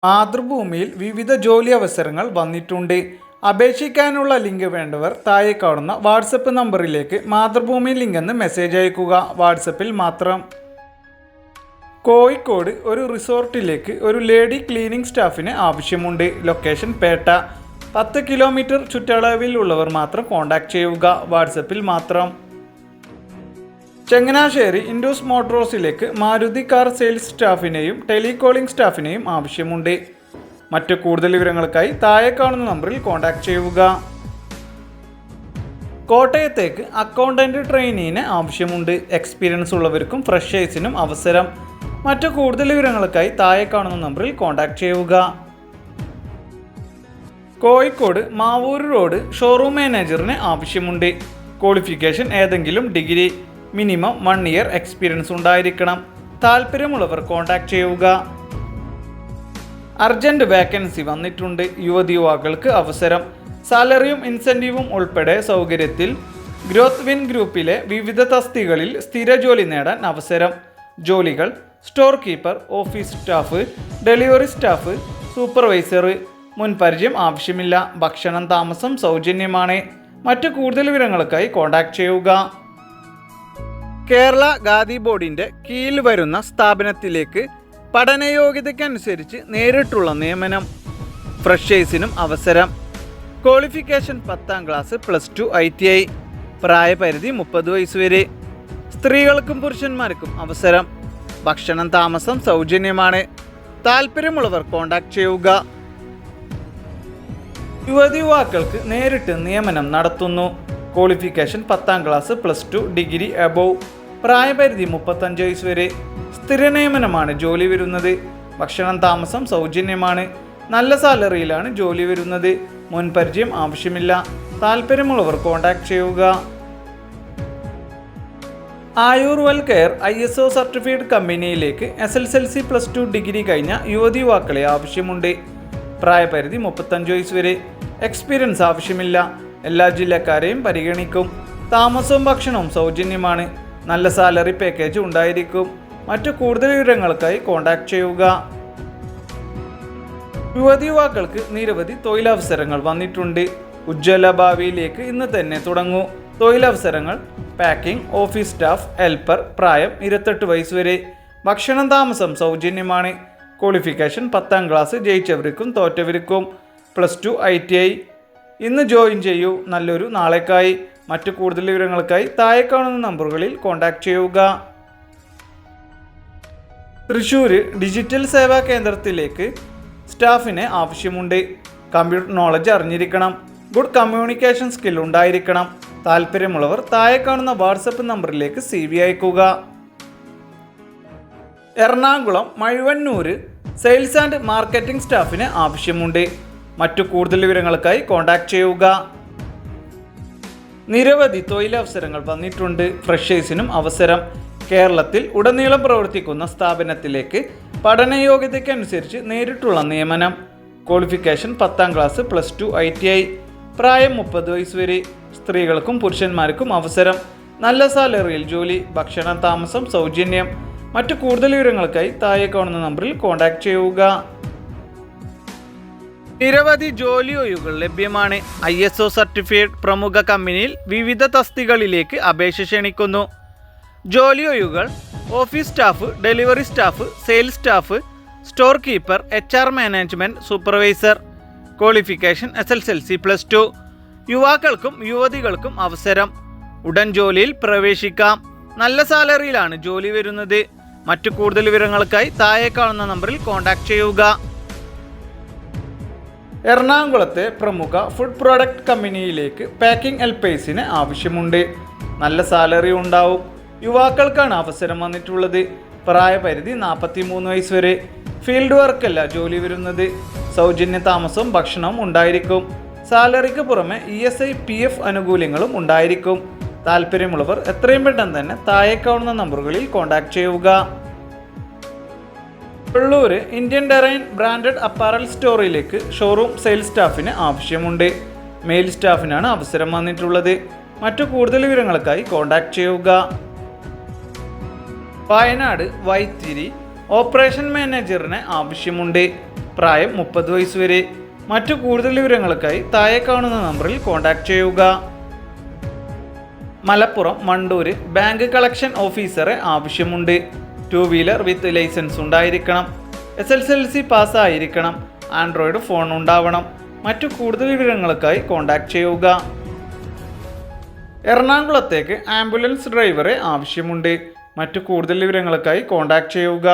മാതൃഭൂമിയിൽ വിവിധ ജോലി അവസരങ്ങൾ വന്നിട്ടുണ്ട്. അപേക്ഷിക്കാനുള്ള ലിങ്ക് വേണ്ടവർ താഴെ കാണുന്ന വാട്സപ്പ് നമ്പറിലേക്ക് മാതൃഭൂമി ലിങ്ക് എന്ന് മെസ്സേജ് അയക്കുക. വാട്സപ്പിൽ മാത്രം. കോഴിക്കോട് ഒരു റിസോർട്ടിലേക്ക് ഒരു ലേഡി ക്ലീനിംഗ് സ്റ്റാഫിന് ആവശ്യമുണ്ട്. ലൊക്കേഷൻ പേട്ട. 10 കിലോമീറ്റർ ചുറ്റളവിലുള്ളവർ മാത്രം കോൺടാക്ട് ചെയ്യുക. വാട്സപ്പിൽ മാത്രം. ചങ്ങനാശ്ശേരി ഇൻഡൂസ് മോട്ടോഴ്സിലേക്ക് മാരുതി കാർ സെയിൽസ് സ്റ്റാഫിനെയും ടെലികോളിംഗ് സ്റ്റാഫിനെയും ആവശ്യമുണ്ട്. മറ്റു കൂടുതൽ വിവരങ്ങൾക്കായി താഴെ കാണുന്ന നമ്പറിൽ കോൺടാക്ട് ചെയ്യുക. കോട്ടയത്തേക്ക് അക്കൗണ്ടന്റ് ട്രെയിനിങ്ങിന് ആവശ്യമുണ്ട്. എക്സ്പീരിയൻസ് ഉള്ളവർക്കും ഫ്രഷേഴ്സിനും അവസരം. മറ്റു കൂടുതൽ വിവരങ്ങൾക്കായി താഴെ കാണുന്ന നമ്പറിൽ കോൺടാക്ട് ചെയ്യുക. കോഴിക്കോട് മാവൂർ റോഡ് ഷോറൂം മാനേജറിന് ആവശ്യമുണ്ട്. ക്വാളിഫിക്കേഷൻ ഏതെങ്കിലും ഡിഗ്രി. മിനിമം 1 ഇയർ എക്സ്പീരിയൻസ് ഉണ്ടായിരിക്കണം. താല്പര്യമുള്ളവർ കോൺടാക്ട് ചെയ്യുക. അർജന്റ് വേക്കൻസി വന്നിട്ടുണ്ട്. യുവതിയുവാക്കൾക്ക് അവസരം. സാലറിയും ഇൻസെൻറ്റീവും ഉൾപ്പെടെ സൗകര്യത്തിൽ ഗ്രോത്ത് വിൻ ഗ്രൂപ്പിലെ വിവിധ തസ്തികകളിൽ സ്ഥിര ജോലി നേടാൻ അവസരം. ജോലികൾ: storekeeper, office staff, delivery staff, supervisor. മുൻപരിചയം ആവശ്യമില്ല. ഭക്ഷണം താമസം സൗജന്യമാണ്. മറ്റു കൂടുതൽ വിവരങ്ങൾക്കായി കോൺടാക്ട് ചെയ്യുക. കേരള ഖാദി ബോർഡിൻ്റെ കീഴിൽ വരുന്ന സ്ഥാപനത്തിലേക്ക് പഠനയോഗ്യതയ്ക്കനുസരിച്ച് നേരിട്ടുള്ള നിയമനം. ഫ്രഷേഴ്സിനും അവസരം. ക്വാളിഫിക്കേഷൻ 10ാം ക്ലാസ്, +2, ITI. പ്രായപരിധി 30 വയസ്സ് വരെ. സ്ത്രീകൾക്കും പുരുഷന്മാർക്കും അവസരം. ഭക്ഷണം താമസം സൗജന്യമാണ്. താല്പര്യമുള്ളവർ കോൺടാക്ട് ചെയ്യുക. യുവതിയുവാക്കൾക്ക് നേരിട്ട് നിയമനം നടത്തുന്നു. ക്വാളിഫിക്കേഷൻ 10ാം ക്ലാസ്, +2, ഡിഗ്രി എബോവ്. പ്രായപരിധി 35 വയസ്സ് വരെ. സ്ഥിര നിയമനമാണ് ജോലി വരുന്നത്. ഭക്ഷണം താമസം സൗജന്യമാണ്. നല്ല സാലറിയിലാണ് ജോലി വരുന്നത്. മുൻപരിചയം ആവശ്യമില്ല. താല്പര്യമുള്ളവർ കോൺടാക്ട് ചെയ്യുക. ആയുർവെൽ കെയർ ISO സർട്ടിഫൈഡ് കമ്പനിയിലേക്ക് SSLC, +2, ഡിഗ്രി കഴിഞ്ഞ യുവതിയുവാക്കളെ ആവശ്യമുണ്ട്. പ്രായപരിധി 35 വയസ്സ് വരെ. എക്സ്പീരിയൻസ് ആവശ്യമില്ല. എല്ലാ ജില്ലക്കാരെയും പരിഗണിക്കും. താമസവും ഭക്ഷണവും സൗജന്യമാണ്. നല്ല സാലറി പാക്കേജ് ഉണ്ടായിരിക്കും. മറ്റു കൂടുതൽ വിവരങ്ങൾക്കായി കോൺടാക്ട് ചെയ്യുക. യുവതിയുവാക്കൾക്ക് നിരവധി തൊഴിലവസരങ്ങൾ വന്നിട്ടുണ്ട്. ഉജ്ജ്വല ഭാവിയിലേക്ക് ഇന്ന് തന്നെ തുടങ്ങൂ. തൊഴിലവസരങ്ങൾ: പാക്കിംഗ്, ഓഫീസ് സ്റ്റാഫ്, ഹെൽപ്പർ. പ്രായം 28 വയസ്സ് വരെ. ഭക്ഷണം താമസം സൗജന്യമാണ്. ക്വാളിഫിക്കേഷൻ 10ാം ക്ലാസ് ജയിച്ചവർക്കും തോറ്റവർക്കും. +2, ITI. ഇന്ന് ജോയിൻ ചെയ്യൂ. നല്ലൊരു നാളേക്കായി. മറ്റു കൂടുതൽ വിവരങ്ങൾക്കായി താഴെ കാണുന്ന നമ്പറുകളിൽ കോൺടാക്ട് ചെയ്യുക. തൃശ്ശൂർ ഡിജിറ്റൽ സേവാ കേന്ദ്രത്തിലേക്ക് സ്റ്റാഫിന് ആവശ്യമുണ്ട്. കമ്പ്യൂട്ടർ നോളജ് അറിഞ്ഞിരിക്കണം. ഗുഡ് കമ്മ്യൂണിക്കേഷൻ സ്കിൽ ഉണ്ടായിരിക്കണം. താല്പര്യമുള്ളവർ താഴെ കാണുന്ന വാട്സപ്പ് നമ്പറിലേക്ക് CV അയക്കുക. Ernakulam Mazhuvannoor sales and marketing സ്റ്റാഫിന് ആവശ്യമുണ്ട്. മറ്റു കൂടുതൽ വിവരങ്ങൾക്കായി കോൺടാക്ട് ചെയ്യുക. നിരവധി തൊഴിലവസരങ്ങൾ വന്നിട്ടുണ്ട്. ഫ്രഷേഴ്സിനും അവസരം. കേരളത്തിൽ ഉടനീളം പ്രവർത്തിക്കുന്ന സ്ഥാപനത്തിലേക്ക് പഠനയോഗ്യതയ്ക്കനുസരിച്ച് നേരിട്ടുള്ള നിയമനം. ക്വാളിഫിക്കേഷൻ 10ാം ക്ലാസ്, +2, ITI. പ്രായം 30 വയസ്സ് വരെ. സ്ത്രീകൾക്കും പുരുഷന്മാർക്കും അവസരം. നല്ല സാലറിയിൽ ജോലി. ഭക്ഷണം താമസം സൗജന്യം. മറ്റു കൂടുതൽ വിവരങ്ങൾക്കായി താഴെ കാണുന്ന നമ്പറിൽ കോൺടാക്ട് ചെയ്യുക. നിരവധി ജോലി ഒഴിവുകൾ ലഭ്യമാണ്. ISO സർട്ടിഫൈഡ് പ്രമുഖ കമ്പനിയിൽ വിവിധ തസ്തികകളിലേക്ക് അപേക്ഷ ക്ഷണിക്കുന്നു. ജോലി ഒഴിവുകൾ: office staff, delivery staff, sales staff, store keeper, HR management, supervisor. Qualification SSLC, +2. യുവാക്കൾക്കും യുവതികൾക്കും അവസരം. ഉടൻ ജോലിയിൽ പ്രവേശിക്കാം. നല്ല സാലറിയിലാണ് ജോലി വരുന്നത്. മറ്റു കൂടുതൽ വിവരങ്ങൾക്കായി താഴെ കാണുന്ന നമ്പറിൽ കോൺടാക്ട് ചെയ്യുക. എറണാകുളത്തെ പ്രമുഖ ഫുഡ് പ്രോഡക്റ്റ് കമ്പനിയിലേക്ക് പാക്കിംഗ് ഹെൽപ്പേഴ്സിന് ആവശ്യമുണ്ട്. നല്ല സാലറി ഉണ്ടാവും. യുവാക്കൾക്കാണ് അവസരം വന്നിട്ടുള്ളത്. പ്രായപരിധി 43 വയസ്സ് വരെ. ഫീൽഡ് വർക്കല്ല ജോലി വരുന്നത്. സൗജന്യ താമസവും ഭക്ഷണവും ഉണ്ടായിരിക്കും. സാലറിക്ക് പുറമെ ESI, PF ആനുകൂല്യങ്ങളും ഉണ്ടായിരിക്കും. താല്പര്യമുള്ളവർ എത്രയും പെട്ടെന്ന് തന്നെ താഴെ കാണുന്ന നമ്പറുകളിൽ കോൺടാക്ട് ചെയ്യുക. Vellur Indian Terrain branded apparel സ്റ്റോറിലേക്ക് ഷോറൂം സെയിൽസ് സ്റ്റാഫിന് ആവശ്യമുണ്ട്. മെയിൽ സ്റ്റാഫിനാണ് അവസരം വന്നിട്ടുള്ളത്. മറ്റു കൂടുതൽ വിവരങ്ങൾക്കായി കോൺടാക്ട് ചെയ്യുക. വയനാട് വൈത്തിരി ഓപ്പറേഷൻ മാനേജറിന് ആവശ്യമുണ്ട്. പ്രായം 30 വയസ്സ് വരെ. മറ്റു കൂടുതൽ വിവരങ്ങൾക്കായി താഴെ കാണുന്ന നമ്പറിൽ കോൺടാക്ട് ചെയ്യുക. മലപ്പുറം മണ്ടൂർ ബാങ്ക് കളക്ഷൻ ഓഫീസറെ ആവശ്യമുണ്ട്. 2 വീലർ വിത്ത് ലൈസൻസ് ഉണ്ടായിരിക്കണം. SSLC പാസ്സായിരിക്കണം. ആൻഡ്രോയിഡ് ഫോൺ ഉണ്ടാവണം. മറ്റു കൂടുതൽ വിവരങ്ങൾക്കായി കോൺടാക്ട് ചെയ്യുക. എറണാകുളത്തേക്ക് ആംബുലൻസ് ഡ്രൈവറെ ആവശ്യമുണ്ട്. മറ്റു കൂടുതൽ വിവരങ്ങൾക്കായി കോൺടാക്ട് ചെയ്യുക.